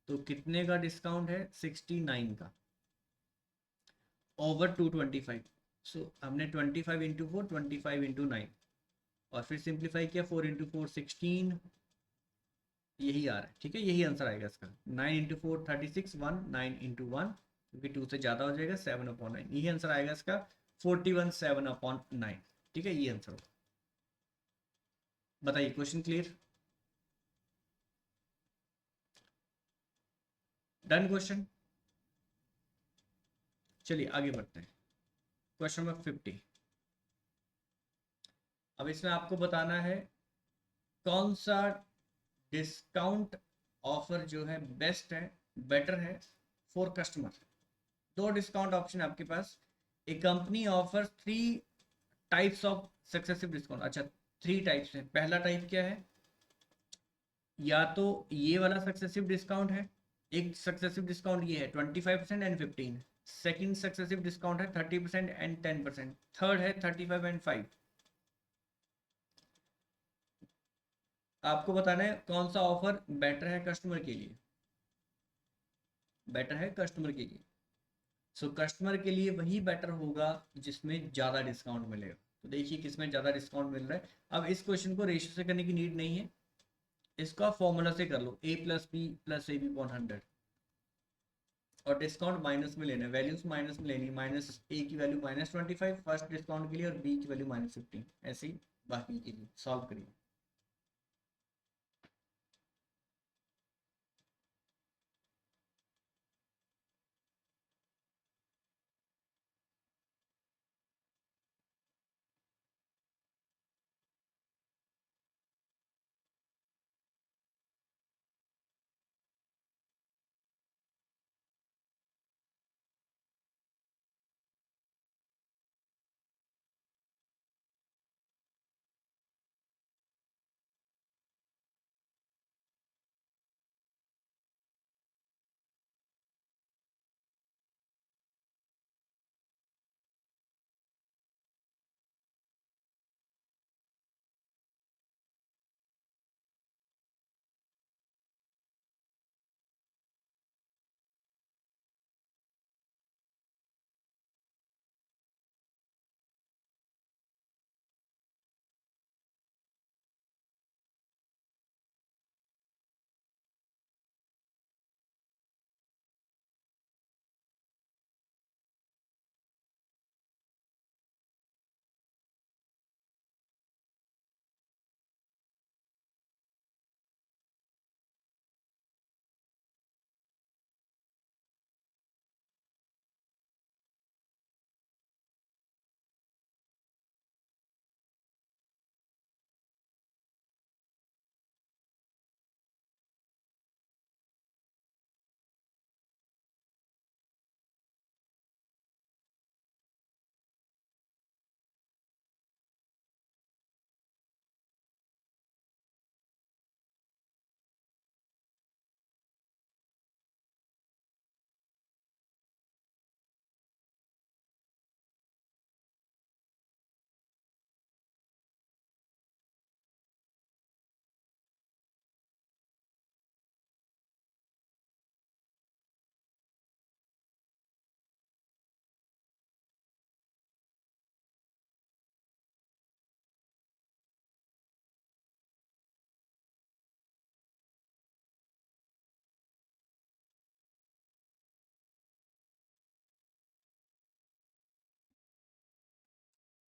तो कितने का डिस्काउंट है, 69 का ओवर 225। सो हमने 25 × 4, 25 × 9, और फिर सिंप्लीफाई किया, 4 × 4 16, यही आ रहा है। ठीक है, यही आंसर आएगा इसका, 9 × 4 36, 1 9 × 1, क्योंकि 2 से ज़्यादा हो जाएगा, 7/9, यही आंसर आएगा इसका, 41 7/9। ठीक है, ये आंसर होगा। बताइए, क्वेश्चन क्लियर, डन क्वेश्चन। चलिए आगे बढ़ते हैं, क्वेश्चन नंबर 50। अब इसमें आपको बताना है कौन सा डिस्काउंट ऑफर जो है बेस्ट है, बेटर है फॉर कस्टमर। दो डिस्काउंट ऑप्शन आपके पास, a company offer 3 types of successive discount. अच्छा, 3 टाइप्स हैं। पहला टाइप क्या है, या तो ये वाला सक्सेसिव डिस्काउंट है, एक सक्सेसिव डिस्काउंट ये है 25% एंड 15, सेकंड सक्सेसिव डिस्काउंट है 30% एंड 10%, थर्ड है 35 एंड 5। आपको बताना है कौन सा ऑफर बेटर है कस्टमर के लिए, बेटर है कस्टमर के लिए। सो कस्टमर के लिए वही बेटर होगा जिसमें ज़्यादा डिस्काउंट मिलेगा। तो देखिए किसमें ज़्यादा डिस्काउंट मिल रहा है। अब इस क्वेश्चन को रेशियो से करने की नीड नहीं है, इसका फॉर्मूला से कर लो, A+B+AB/100, और डिस्काउंट माइनस में लेना है, वैल्यूज माइनस में लेनी, -A की वैल्यू -25 फर्स्ट डिस्काउंट के लिए, और B की वैल्यू -15, ऐसे ही बाकी के लिए सॉल्व करिए।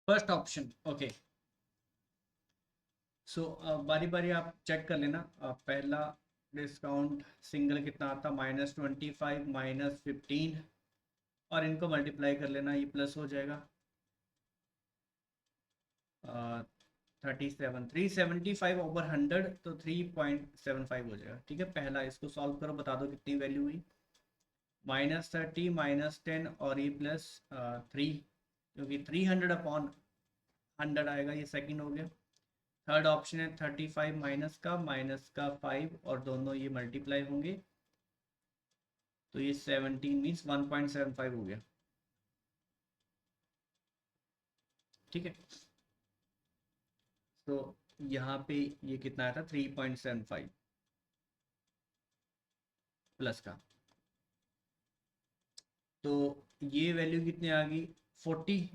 First option okay. सो बारी बारी आप चेक कर लेना। पहला डिस्काउंट सिंगल कितना आता, -25 -15, और इनको मल्टीप्लाई कर लेना, ये प्लस हो जाएगा 37, 375 ओवर 100 तो 3.75 हो जाएगा। ठीक है, पहला इसको सॉल्व करो, बता दो कितनी वैल्यू हुई। -30 -10 और ये +3, क्योंकि 300 अपॉन 100 आएगा, ये सेकंड हो गया। थर्ड ऑप्शन है 35 माइनस का 5, और दोनों ये मल्टीप्लाई होंगे, तो ये 17 मीन्स 1.75 हो गया। ठीक है, तो यहाँ पे ये कितना आया था, 3.75 प्लस का, तो ये वैल्यू कितनी आ गई, 40।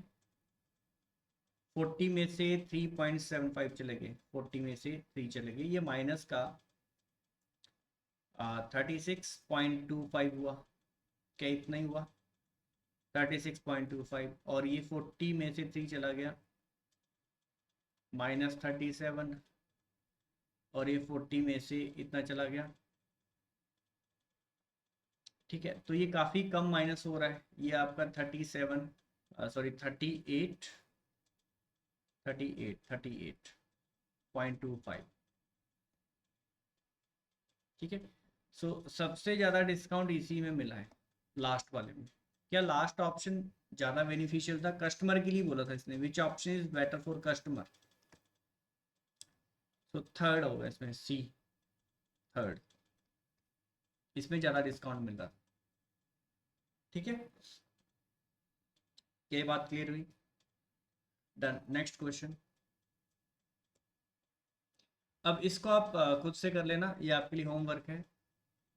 40 में से 3.75 चले गए, 40 में से 3 चले गए, ये माइनस का 36.25 हुआ। क्या इतना ही हुआ, 36.25, और ये 40 में से 3 चला गया, -37, और ये 40 में से इतना चला गया। ठीक है, तो ये काफ़ी कम माइनस हो रहा है, ये आपका 37, सॉरी 38, 38.25। ठीक है, सो सबसे ज़्यादा डिस्काउंट इसी में मिला है, लास्ट वाले में। क्या लास्ट ऑप्शन ज़्यादा बेनिफिशियल था, कस्टमर के लिए बोला था इसने, which option is better for customer, तो थर्ड होगा इसमें, सी, थर्ड, इसमें ज़्यादा डिस्काउंट मिल रहा। ठीक है, ये बात क्लियर हुई। Done, next question. अब इसको आप खुद से कर लेना, ये आपके लिए होमवर्क है।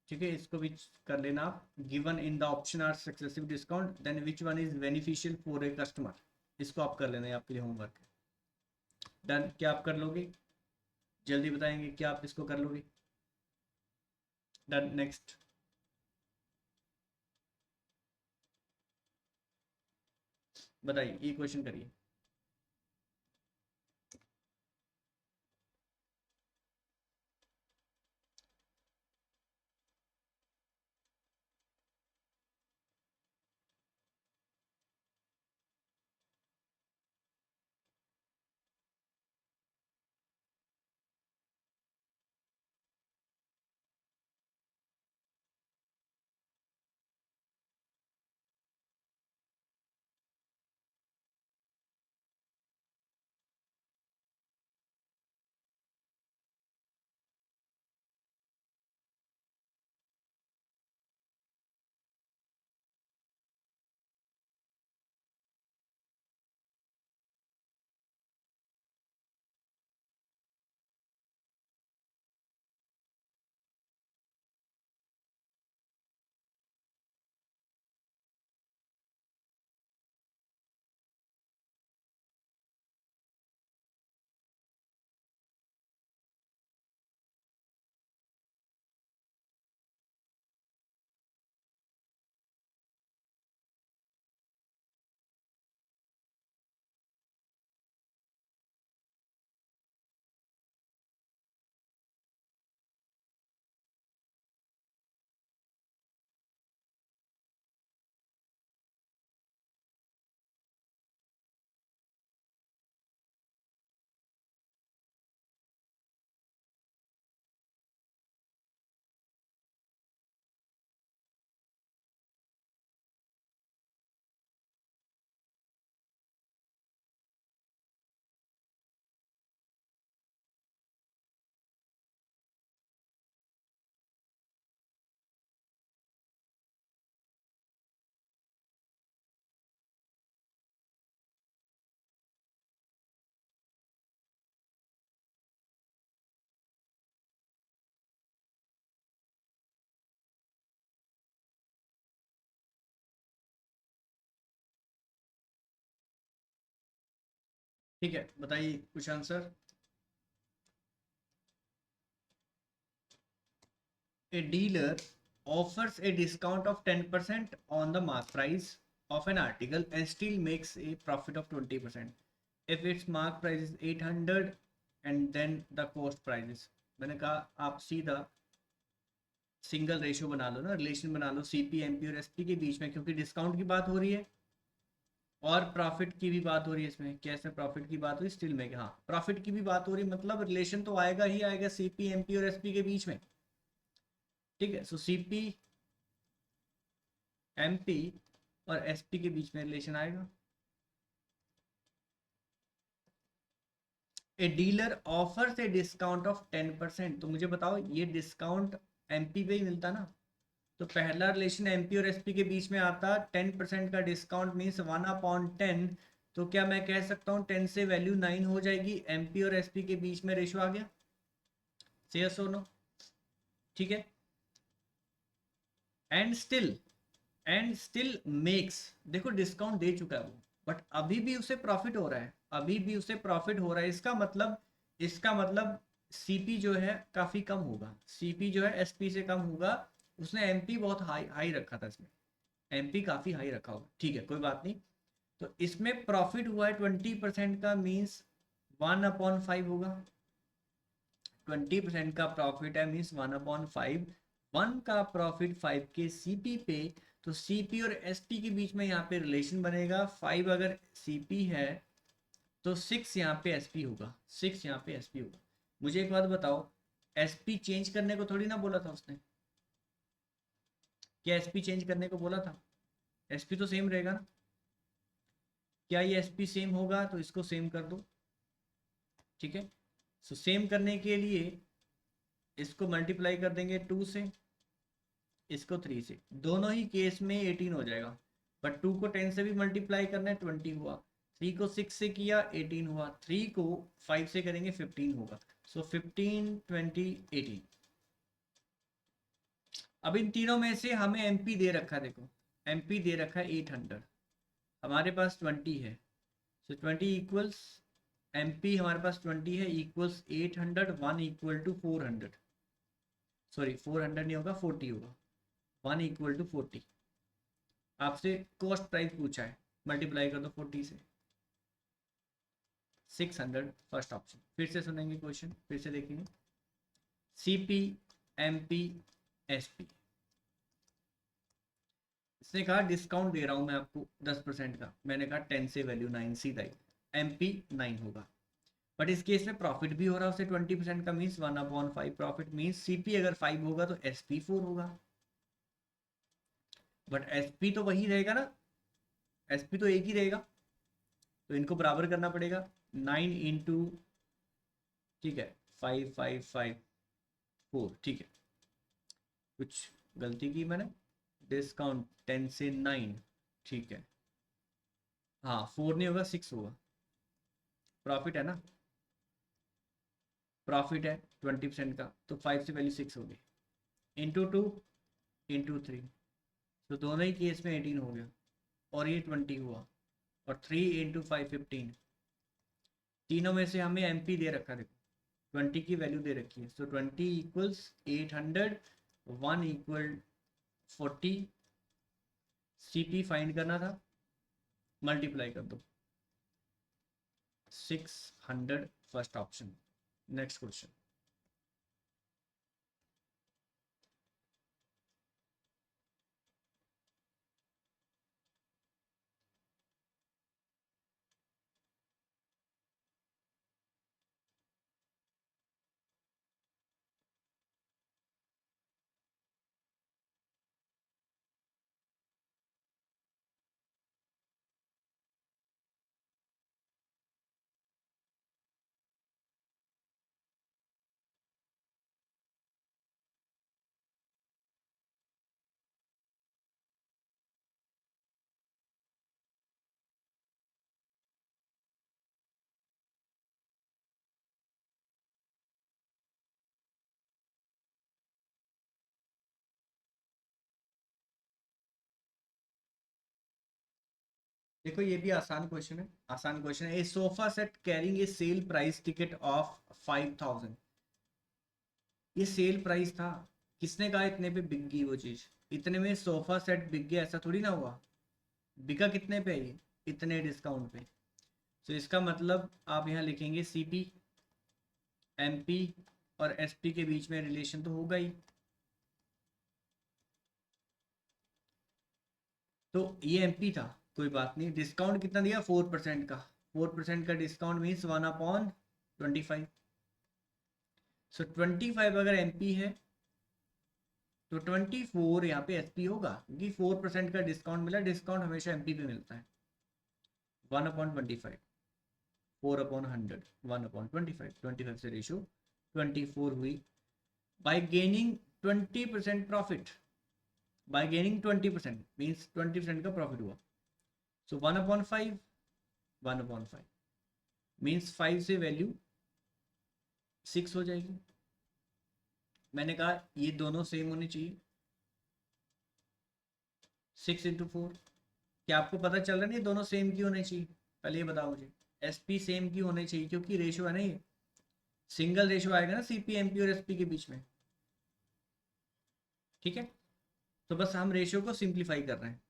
ठीक है, इसको भी कर लेना आप। Given in the option are successive discount, then which one is beneficial for a customer, इसको आप कर लेना, ये आपके लिए होमवर्क है। डन, क्या आप कर लोगे, जल्दी बताएंगे क्या आप इसको कर लोगे। Done, next. बताइए, ये क्वेश्चन करिए। ठीक है, बताइए कुछ answer. A dealer offers a discount of 10% on the mark price of an article and still makes a profit of 20%. If it's mark price is 800 and then the cost price, मैंने कहा आप सीधा single ratio बना लो ना, relation बना लो CP MP और SP के बीच में, क्योंकि डिस्काउंट की बात हो रही है और प्रॉफिट की भी बात हो रही है। इसमें कैसे प्रॉफिट की बात हुई, स्टिल में हाँ प्रॉफिट की भी बात हो रही है, मतलब रिलेशन तो आएगा ही आएगा सीपी एमपी और एसपी के बीच में। ठीक है, सो सीपी एमपी और एसपी के बीच में रिलेशन आएगा। A dealer offers A discount of 10%, तो मुझे बताओ ये डिस्काउंट एमपी पे ही मिलता ना, तो पहला रिलेशन एमपी और एसपी के बीच में आता 10% का डिस्काउंट मीन्स 1/10। तो क्या मैं कह सकता हूँ 10 से वैल्यू 9 हो जाएगी, एमपी और एसपी के बीच में रेशो आ गया, से यस और नो। ठीक है, एंड स्टिल मेक्स, देखो डिस्काउंट दे चुका है वो, बट अभी भी उसे प्रॉफिट हो रहा है, अभी भी उसे प्रॉफिट हो रहा है। इसका मतलब सीपी जो है काफी कम होगा, सीपी जो है एसपी से कम होगा। उसने एमपी बहुत हाई हाई रखा था, इसमें एमपी काफी हाई रखा होगा। ठीक है, कोई बात नहीं। तो इसमें प्रॉफिट हुआ है 20% का, मीन्स 1/5 होगा। 20% का प्रॉफिट है मीन्स 1/5। 1 का प्रॉफिट 5 के सीपी पे, तो सीपी और एसपी के बीच में यहाँ पे रिलेशन बनेगा। 5 अगर सीपी है तो 6 यहाँ पे एसपी होगा, 6 यहाँ पे एसपी होगा। मुझे एक बात बताओ, एसपी चेंज करने को थोड़ी ना बोला था उसने, क्या एसपी चेंज करने को बोला था? एसपी तो सेम रहेगा ना, क्या ये एसपी सेम होगा? तो इसको सेम कर दो। ठीक है, सो सेम करने के लिए इसको मल्टीप्लाई कर देंगे 2 से, इसको 3 से, दोनों ही केस में 18 हो जाएगा। बट 2 को 10 से भी मल्टीप्लाई करना है, 20 हुआ। 3 को 6 से किया 18 हुआ, 3 को 5 से करेंगे 15 होगा। सो 15 20 18। अब इन तीनों में से हमें एमपी दे रखा है, देखो एमपी दे रखा है 800, हमारे पास 20 है। सो 20 इक्वल्स, एमपी हमारे पास 20 है इक्वल्स 800, 1 इक्वल टू 400, सॉरी 400 नहीं होगा 40 होगा, 1 इक्वल टू 40। आपसे कॉस्ट प्राइस पूछा है, मल्टीप्लाई कर दो 40 से, 600 फर्स्ट ऑप्शन। फिर से सुनेंगे क्वेश्चन, फिर से देखेंगे। सीपी एमपी एसपी, इसने कहा डिस्काउंट दे रहा हूं मैं आपको 10% का, मैंने कहा 10 से वैल्यू 9 सीधा ही, एमपी 9 होगा। बट इस केस में प्रॉफिट भी हो रहा है उससे 20% का, मीन्स 1/5 प्रॉफिट, मीन्स सीपी अगर 5 होगा तो एसपी 4 होगा। बट एसपी तो वही रहेगा ना, एसपी तो एक ही रहेगा, तो इनको बराबर करना पड़ेगा। 9 इंटू, ठीक है 5 5 5 4, ठीक है कुछ गलती की मैंने, डिस्काउंट 10 से 9, ठीक है हाँ 4 नहीं होगा 6 होगा, प्रॉफिट है ना, प्रॉफिट है 20% का, तो 5 से वैल्यू 6 होगी, इंटू 2 इंटू 3, तो दोनों ही केस में 18 हो गया, और ये 20 हुआ, और 3 इंटू 5 15। तीनों में से हमें एमपी दे रखा, देखो 20 की वैल्यू दे रखी है, सो 20 इक्वल्स 800, 1 इक्वल 40, सीपी फाइंड करना था, मल्टीप्लाई कर दो 600 फर्स्ट ऑप्शन। Next question. देखो ये भी आसान क्वेश्चन है, आसान क्वेश्चन है। A sofa set carrying a sale price ticket of 5000, ये सेल प्राइस था, किसने कहा इतने पे बिक गई वो चीज, इतने में सोफा सेट बिक गया ऐसा थोड़ी ना हुआ, बिका कितने पे है ये, इतने डिस्काउंट पे। तो इसका मतलब आप यहाँ लिखेंगे सीपी एमपी और एसपी के बीच में रिलेशन तो होगा ही। तो ये एमपी था, कोई बात नहीं। डिस्काउंट कितना दिया? 4% का। 4% का डिस्काउंट मीन्स 1/25। सो 25 अगर एमपी है तो 24 यहाँ पे एसपी होगा, क्योंकि 4% का डिस्काउंट मिला। डिस्काउंट हमेशा एमपी पे मिलता है। 1/25, 4/100, 1/25, 25 से रेशो 24 हुई। Bye gaining 20% profit, bye gaining 20% means 20% का प्रॉफिट हुआ। सो 1/5, 1/5 मीन्स 5 से वैल्यू 6 हो जाएगी। मैंने कहा ये दोनों सेम होने चाहिए। 6 × 4। क्या आपको पता चल रहा है? नहीं, दोनों सेम क्यों होने चाहिए? पहले ये बताओ मुझे। एसपी सेम क्यों होने चाहिए? क्योंकि रेशो है ना, ये सिंगल रेशो आएगा ना सीपी एमपी और एसपी के बीच में। ठीक है, तो बस हम रेशो को सिंप्लीफाई कर रहे हैं।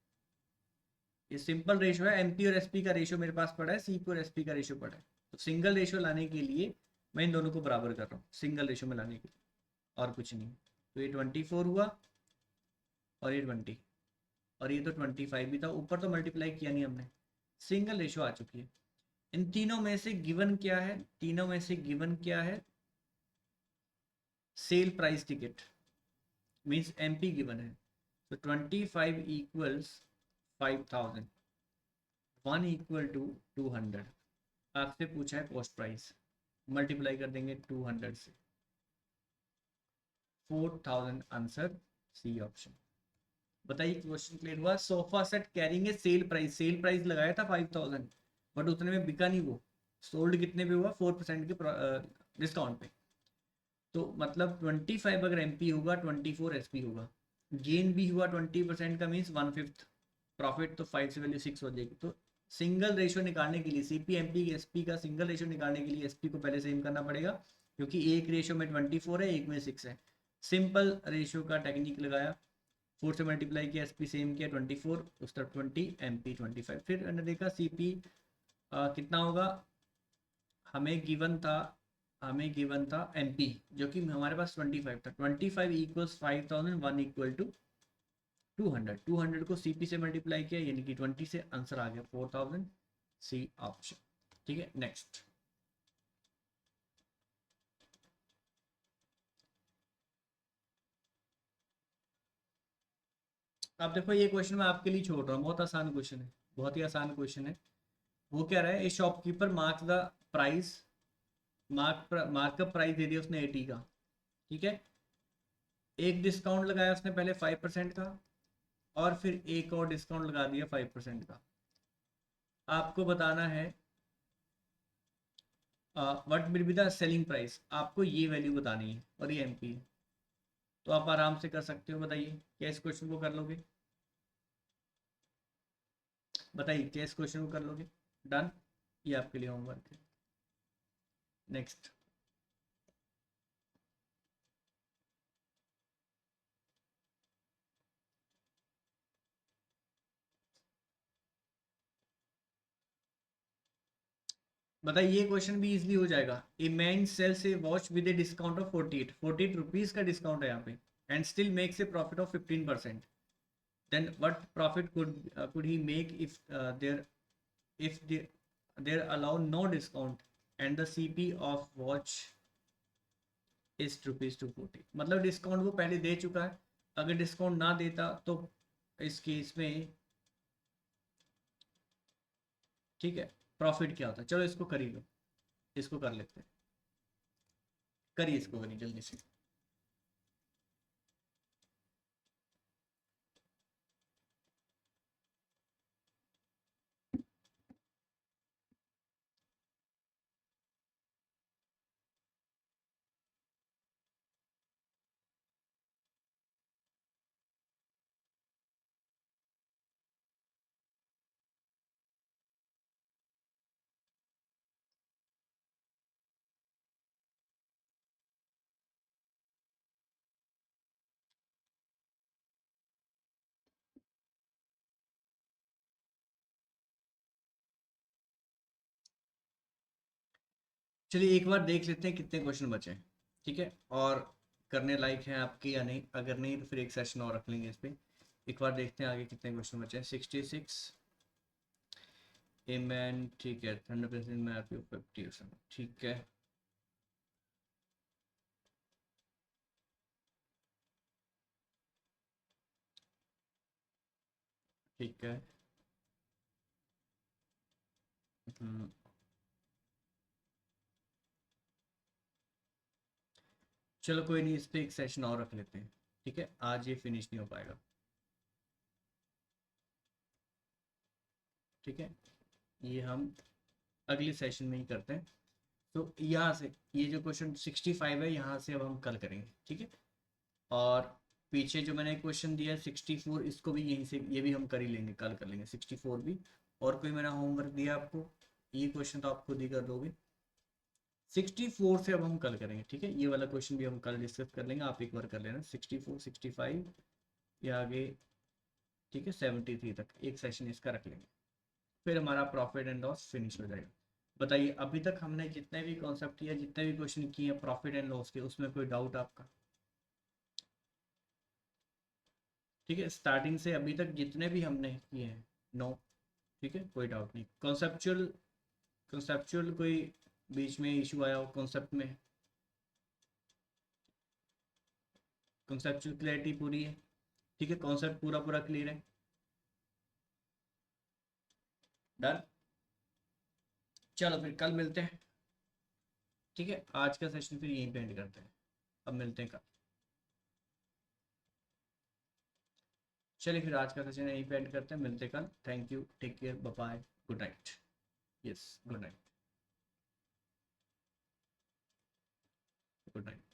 ये सिंपल रेशो है, एमपी और एसपी का रेशो मेरे पास पड़ा है, सीपी और एसपी का रेशो पड़ा है। तो सिंगल रेशो लाने के लिए मैं इन दोनों को बराबर कर रहा हूँ, सिंगल रेशो में लाने के लिए, और कुछ नहीं। तो ये 24 हुआ और ये 20, और ये तो 25 भी था, ऊपर तो मल्टीप्लाई किया नहीं हमने। सिंगल रेशो आ चुकी है। इन तीनों में से गिवन क्या है? तीनों में से गिवन क्या है? Cell price ticket means MP given है। तो 25 इक्वल्स 5000, 1 इक्वल टू 200। आपसे पूछा है कॉस्ट प्राइस, मल्टीप्लाई कर देंगे 200 से, 4000 आंसर, सी ऑप्शन। बताइए क्वेश्चन क्लियर हुआ? Sofa set carrying sale price, sale price लगाया था 5000, बट उतने में बिका नहीं वो। सोल्ड कितने पे हुआ? 4% के डिस्काउंट पे। तो मतलब 25 अगर एमपी होगा, 24 एसपी होगा। गेन भी हुआ 20% का, मीन्स 1/5 प्रॉफिट। तो 5 से वैल्यू 6 हो जाएगी। तो सिंगल रेशो निकालने के लिए, सीपी एमपी एसपी का सिंगल रेशो निकालने के लिए एसपी को पहले सेम करना पड़ेगा, क्योंकि एक रेशो में 24 है, एक में 6 है। सिंपल रेशो का टेक्निक लगाया, 4 से मल्टीप्लाई किया, एसपी सेम किया 24, उस तरफ 20, एमपी 25। फिर मैंने देखा सीपी कितना होगा। हमें गिवन था एमपी, जो कि हमारे पास 25 था। 25 इक्वल्स 5000, 1 इक्वल टू 200। 200 को सीपी से मल्टीप्लाई किया, यानी कि 20 से, आंसर आ गया 4000, सी ऑप्शन। ठीक है, नेक्स्ट। अब देखो ये क्वेश्चन मैं आपके लिए छोड़ रहा हूँ, बहुत आसान क्वेश्चन है, बहुत ही आसान क्वेश्चन है। वो क्या रहा है? A shopkeeper mark the price, markup price दे दिया उसने 80 का। ठीक है, एक डिस्काउंट लगाया उसने पहले 5% का, और फिर एक और डिस्काउंट लगा दिया 5% का। आपको बताना है what will be the selling price. आपको ये वैल्यू बतानी है, और ये एमपी है। तो आप आराम से कर सकते हो। बताइए क्या इस क्वेश्चन को कर लोगे? बताइए क्या इस क्वेश्चन को कर लोगे? डन, ये आपके लिए होमवर्क है। नेक्स्ट। बताइए ये क्वेश्चन भी इजीली हो जाएगा। A man sells a watch with a discount of 48 rupees का डिस्काउंट है यहाँ पे, and still makes a profit of 15%। Then what profit could he make if there allow no discount and the CP of watch is ₹240। मतलब discount वो पहले दे चुका है, अगर डिस्काउंट ना देता तो इस केस में, ठीक है, प्रॉफिट क्या होता है? चलो इसको कर ही लो, इसको कर लेते हैं। करिए इसको, करिए जल्दी से। चलिए एक बार देख लेते हैं कितने क्वेश्चन बचे हैं, ठीक है, और करने लायक हैं आपके या नहीं। अगर नहीं तो फिर एक सेशन और रख लेंगे इस पे। एक बार देखते हैं आगे कितने क्वेश्चन बचे हैं। 66 ए मैन, ठीक है, 100% में आपकी 50%, ठीक है। ठीक है। हम्म, चलो कोई नहीं, इस पे एक सेशन और रख लेते हैं, ठीक है, आज ये फिनिश नहीं हो पाएगा, ठीक है, ये हम अगले सेशन में ही करते हैं। तो यहाँ से ये जो क्वेश्चन 65 है यहाँ से अब हम कल करेंगे, ठीक है। और पीछे जो मैंने क्वेश्चन दिया है 64, इसको भी यहीं से ये भी हम कर ही लेंगे, कल कर लेंगे 64 भी। और कोई मैंने होमवर्क दिया आपको, ये क्वेश्चन तो आप खुद ही कर दोगे। 64 से अब हम कल करेंगे, ठीक है, ये वाला क्वेश्चन भी हम कल डिस्कस कर लेंगे, आप एक बार कर लेना 64 65 या आगे, ठीक है, 73 तक एक सेशन इसका रख लेंगे, फिर हमारा प्रॉफिट एंड लॉस फिनिश हो जाएगा। बताइए अभी तक हमने जितने भी कॉन्सेप्ट या जितने भी क्वेश्चन किए हैं प्रॉफिट एंड लॉस के, उसमें कोई डाउट आपका? ठीक है, स्टार्टिंग से अभी तक जितने भी हमने किए हैं, नो, ठीक है, कोई डाउट नहीं। कॉन्सेप्चुअल, कॉन्सेप्चुअल कोई बीच में इशू आया हो कॉन्सेप्ट में? कॉन्सेप्चुअल क्लैरिटी पूरी है, ठीक है, कॉन्सेप्ट पूरा पूरा क्लियर है, डन। चलो फिर कल मिलते हैं, ठीक है, आज का सेशन फिर यहीं पे एंड करते हैं, अब मिलते हैं कल। चलिए फिर आज का सेशन यहीं पे एंड करते हैं, मिलते हैं कल। Thank you, take care, bye bye, good night. Yes, good night, good night.